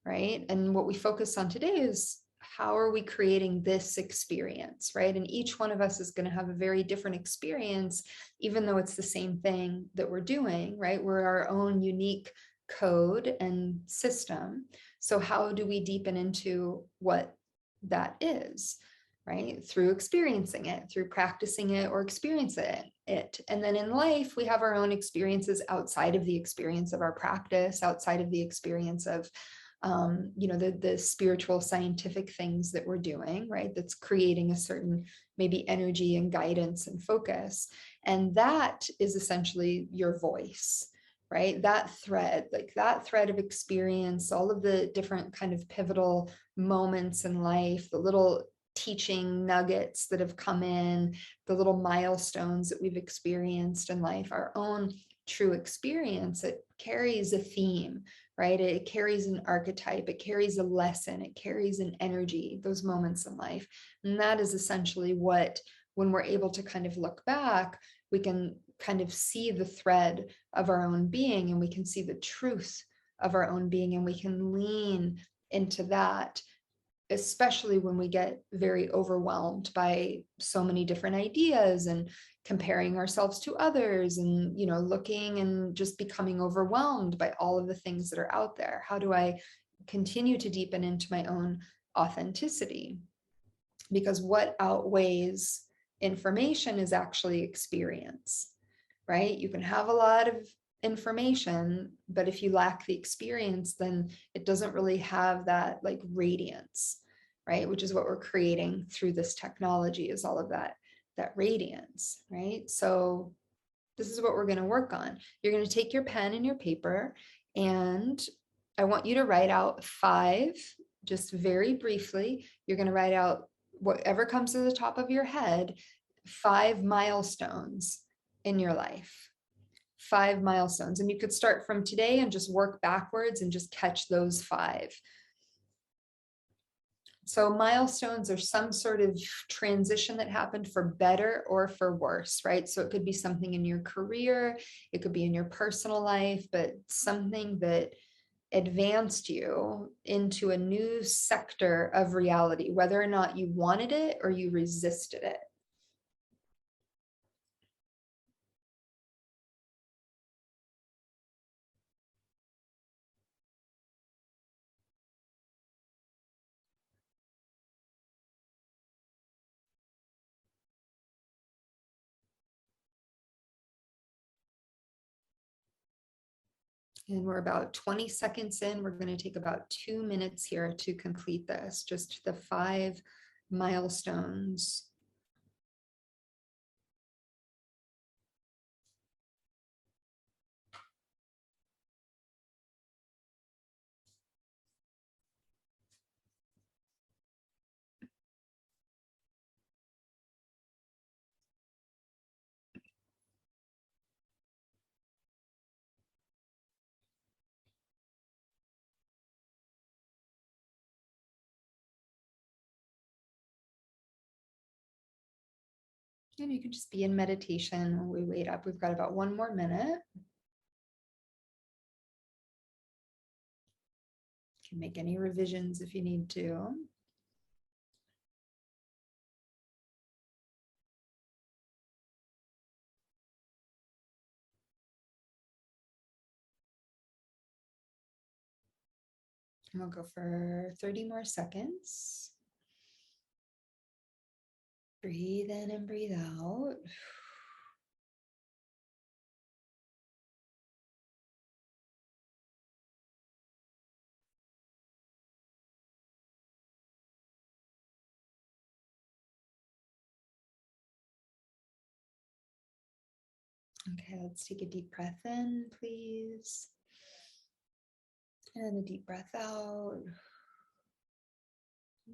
right? And what we focus on today is, how are we creating this experience, right? And each one of us is going to have a very different experience, even though it's the same thing that we're doing, right? We're our own unique code and system. So how do we deepen into what that is, right? Through experiencing it, through practicing it or experiencing it. And then in life, we have our own experiences outside of the experience of our practice, outside of the experience of you know, the spiritual scientific things that we're doing, right? That's creating a certain maybe energy and guidance and focus. And that is essentially your voice, right? That thread, like that thread of experience, all of the different kind of pivotal moments in life, the little teaching nuggets that have come in, the little milestones that we've experienced in life, our own true experience, it carries a theme, right? It carries an archetype, it carries a lesson, it carries an energy, those moments in life. And that is essentially what, when we're able to kind of look back, we can kind of see the thread of our own being, and we can see the truth of our own being, and we can lean into that, especially when we get very overwhelmed by so many different ideas and comparing ourselves to others, and, you know, looking and just becoming overwhelmed by all of the things that are out there. How do I continue to deepen into my own authenticity? Because what outweighs information is actually experience, right? You can have a lot of information, but if you lack the experience, then it doesn't really have that like radiance, right? Which is what we're creating through this technology, is all of that radiance, right? So this is what we're going to work on. You're going to take your pen and your paper, and I want you to write out 5, just very briefly. You're going to write out whatever comes to the top of your head, 5 milestones in your life. 5 milestones. And you could start from today and just work backwards and just catch those 5. So milestones are some sort of transition that happened for better or for worse, right? So it could be something in your career, it could be in your personal life, but something that advanced you into a new sector of reality, whether or not you wanted it or you resisted it. And we're about 20 seconds in. We're going to take about 2 minutes here to complete this, just the 5 milestones. And you can just be in meditation while we wait up. We've got about 1 more minute. You can make any revisions if you need to. And we'll go for 30 more seconds. Breathe in and breathe out. Okay, let's take a deep breath in, please. And a deep breath out.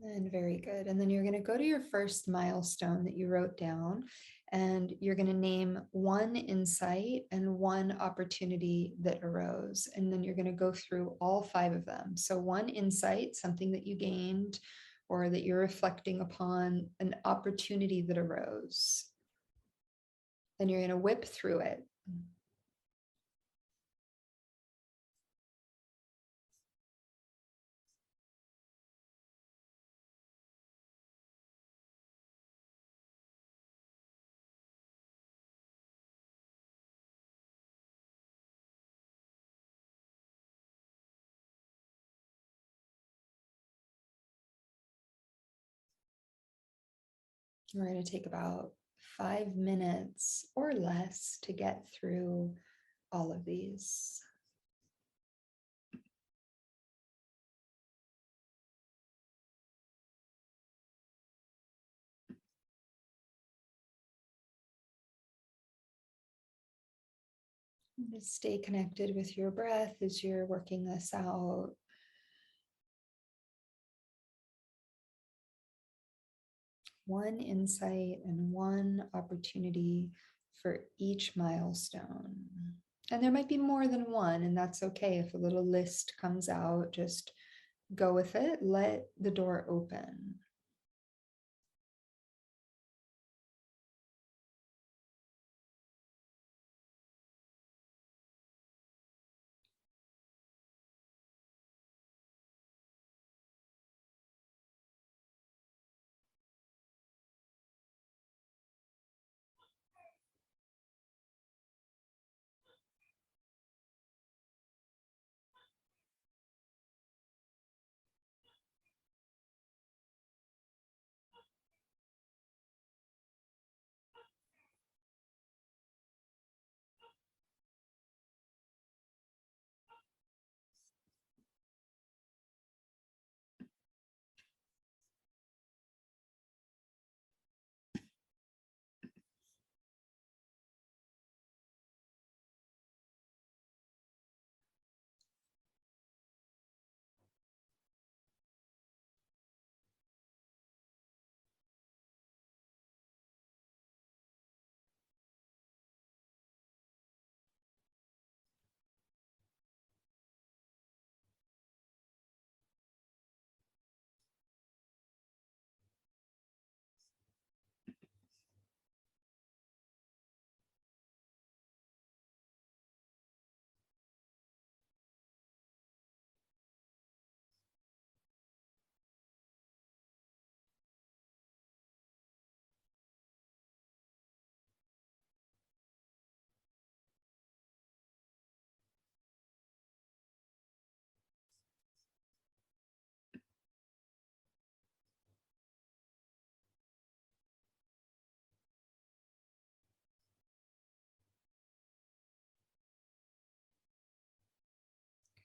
And very good. And then you're going to go to your first milestone that you wrote down, and you're going to name 1 insight and 1 opportunity that arose. And then you're going to go through all 5 of them. So 1 insight, something that you gained or that you're reflecting upon, an opportunity that arose. Then you're going to whip through it. We're going to take about 5 minutes or less to get through all of these. Just stay connected with your breath as you're working this out. One insight and 1 opportunity for each milestone. And there might be more than 1, and that's okay. If a little list comes out, just go with it. Let the door open.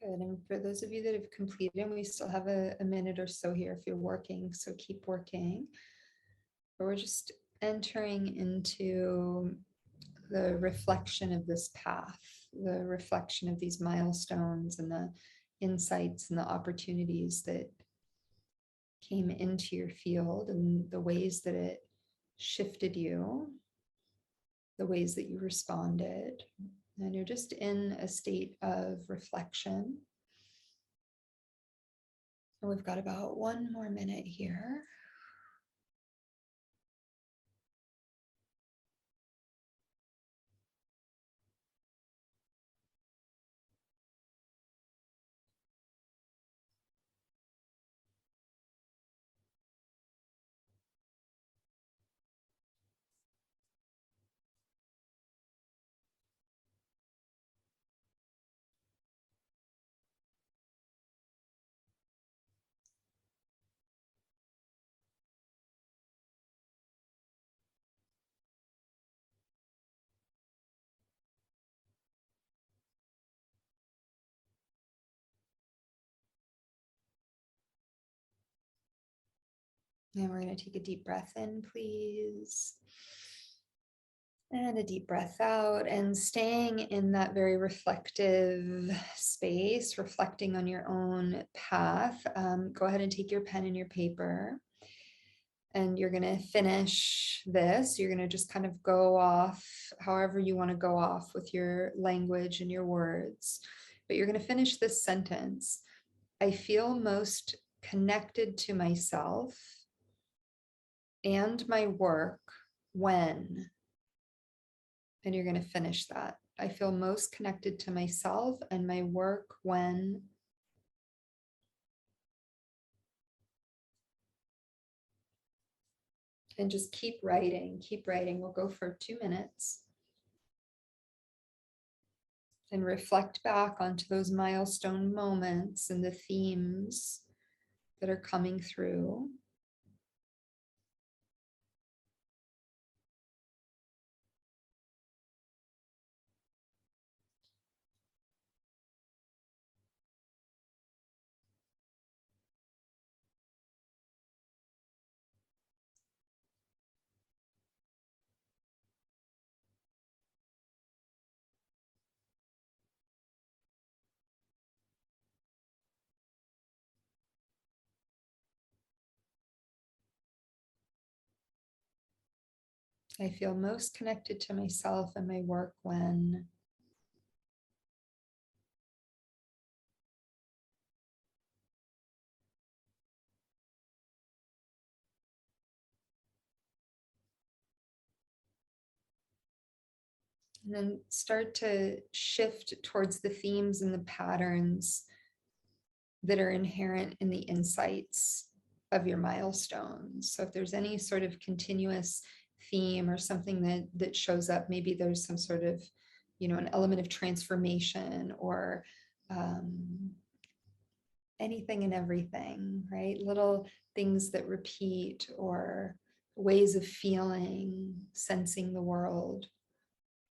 Good. And for those of you that have completed, we still have a minute or so here if you're working, so keep working. But we're just entering into the reflection of this path, the reflection of these milestones and the insights and the opportunities that came into your field and the ways that it shifted you, the ways that you responded. And you're just in a state of reflection. And we've got about 1 more minute here. And we're going to take a deep breath in, please. And a deep breath out, and staying in that very reflective space, reflecting on your own path. Go ahead and take your pen and your paper. And you're going to finish this. You're going to just kind of go off however you want to go off with your language and your words. But you're going to finish this sentence. I feel most connected to myself and my work when, and you're going to finish that. I feel most connected to myself and my work when, and just keep writing, keep writing. We'll go for 2 minutes and reflect back onto those milestone moments and the themes that are coming through. I feel most connected to myself and my work when, and then start to shift towards the themes and the patterns that are inherent in the insights of your milestones. So if there's any sort of continuous theme or something that shows up, maybe there's some sort of, an element of transformation or anything and everything, right? Little things that repeat or ways of feeling, sensing the world,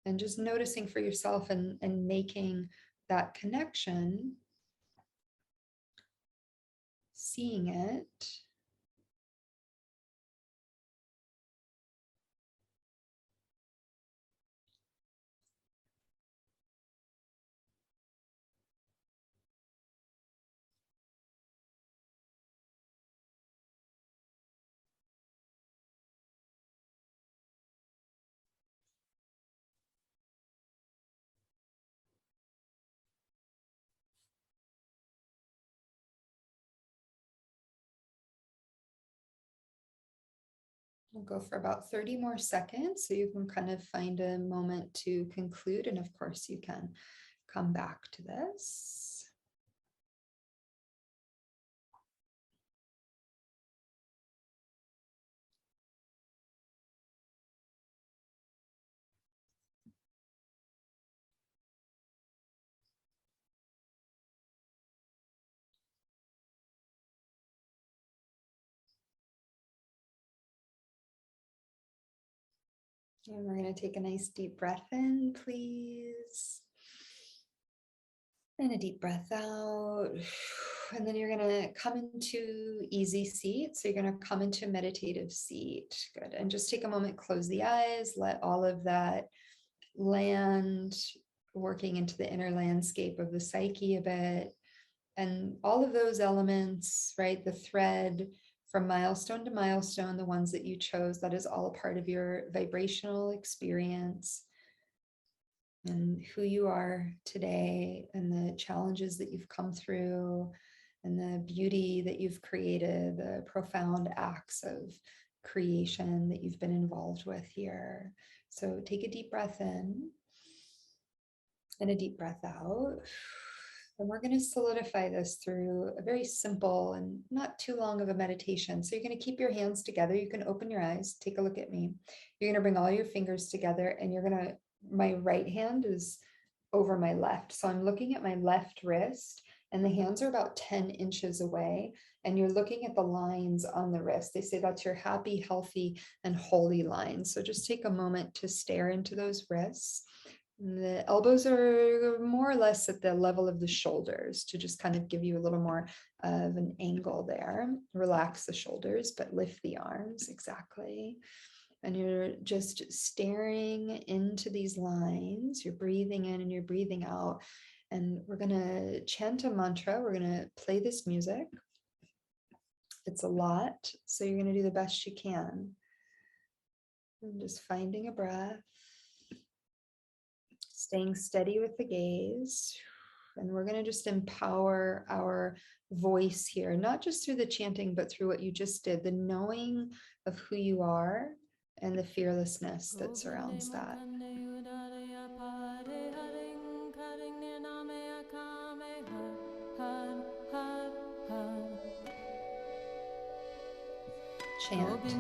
and just noticing for yourself and making that connection, seeing it. We'll go for about 30 more seconds so you can kind of find a moment to conclude. And of course, you can come back to this. And we're going to take a nice deep breath in, please. And a deep breath out. And then you're going to come into easy seat. So you're going to come into meditative seat. Good. And just take a moment, close the eyes, let all of that land, working into the inner landscape of the psyche a bit. And all of those elements, right? The thread from milestone to milestone, the ones that you chose, that is all a part of your vibrational experience and who you are today and the challenges that you've come through and the beauty that you've created, the profound acts of creation that you've been involved with here. So take a deep breath in and a deep breath out. And we're going to solidify this through a very simple and not too long of a meditation. So you're going to keep your hands together. You can open your eyes, take a look at me. You're going to bring all your fingers together and you're going to, my right hand is over my left. So I'm looking at my left wrist and the hands are about 10 inches away. And you're looking at the lines on the wrist. They say that's your happy, healthy, and holy line. So just take a moment to stare into those wrists. The elbows are more or less at the level of the shoulders to just kind of give you a little more of an angle there. Relax the shoulders, but lift the arms. Exactly. And you're just staring into these lines. You're breathing in and you're breathing out. And we're going to chant a mantra. We're going to play this music. It's a lot, so you're going to do the best you can. And just finding a breath. Staying steady with the gaze. And we're going to just empower our voice here, not just through the chanting, but through what you just did, the knowing of who you are and the fearlessness that surrounds that. Chant. If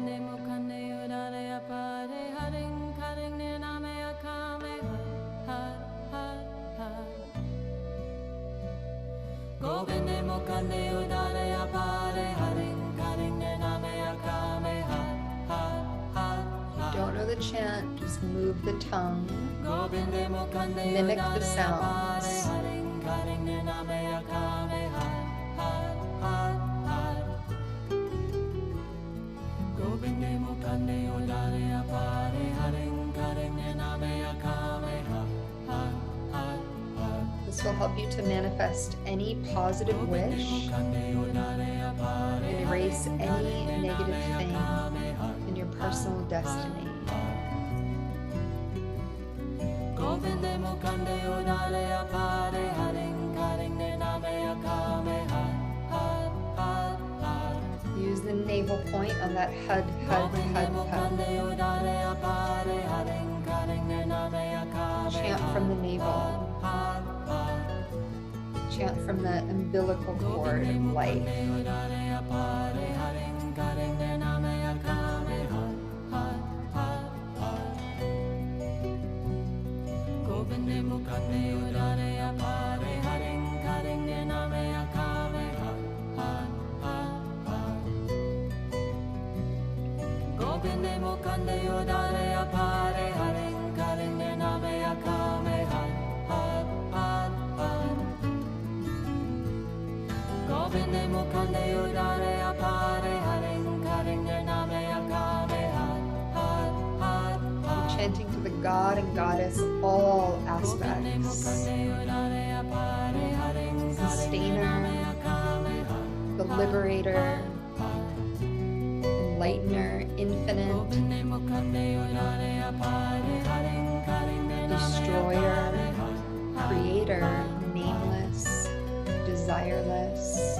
you don't know the chant, just move the tongue, mimic the sounds. This will help you to manifest any positive wish and erase any negative thing in your personal destiny. Use the navel point on that hud. Chant from the navel. Chant from the umbilical cord of life. Chanting to the God and Goddess of all aspects. Sustainer, the liberator, enlightener, infinite, destroyer, creator, nameless, desireless.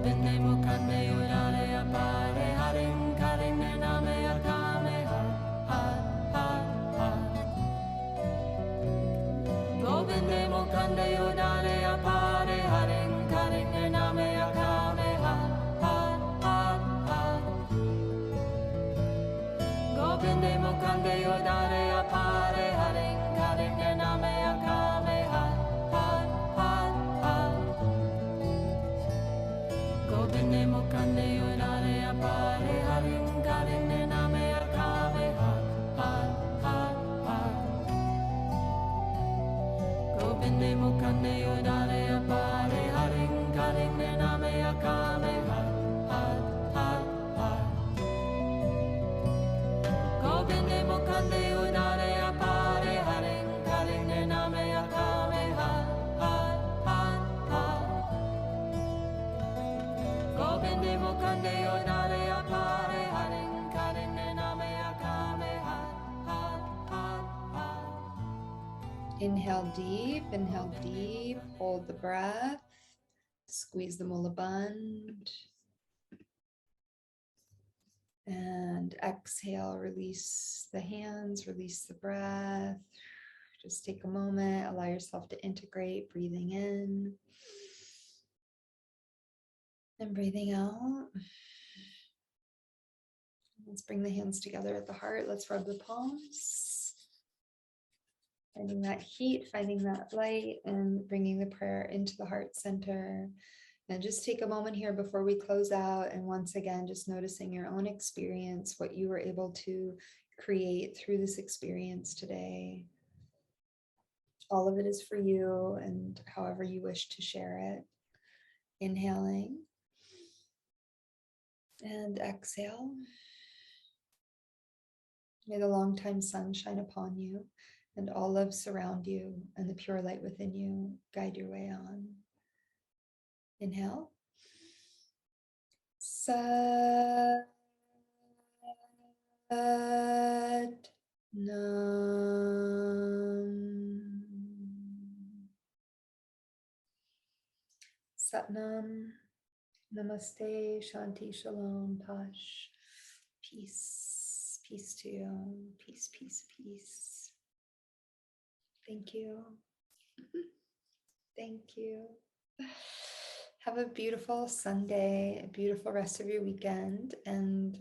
Gobinde mukande yodare apare haring karing nename akame ha ha ha ha. Gobinde mukande yodare apare haring karing nename akame ha ha ha ha. Gobinde mukande yodare apare haring karing nename akame ha ha ha ha. Gobinde mukande yodare apare haring karing nename akame ha ha ha ha. Gobinde mukande yodare apare haring karing nename akame ha ha ha ha. Gobinde mukande yodare apare haring karing nename akame ha ha ha ha. Gobinde mukande yodare apare haring karing nename akame ha ha ha ha. Inhale deep, hold the breath, squeeze the mula band. And exhale, release the hands, release the breath. Just take a moment, allow yourself to integrate, breathing in and breathing out. Let's bring the hands together at the heart. Let's rub the palms. Finding that heat, finding that light, and bringing the prayer into the heart center. And just take a moment here before we close out. And once again, just noticing your own experience, what you were able to create through this experience today. All of it is for you, and however you wish to share it. Inhaling and exhale. May the longtime sun shine upon you, and all love surround you, and the pure light within you guide your way on. Inhale. Sat Nam. Satnam. Namaste. Shanti. Shalom. Pash. Peace. Peace to you. Peace, peace, peace. Thank you. Thank you. Have a beautiful Sunday, a beautiful rest of your weekend, and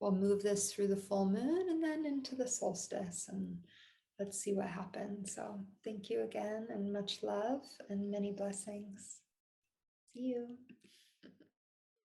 we'll move this through the full moon and then into the solstice, and let's see what happens. So thank you again, and much love and many blessings. See you.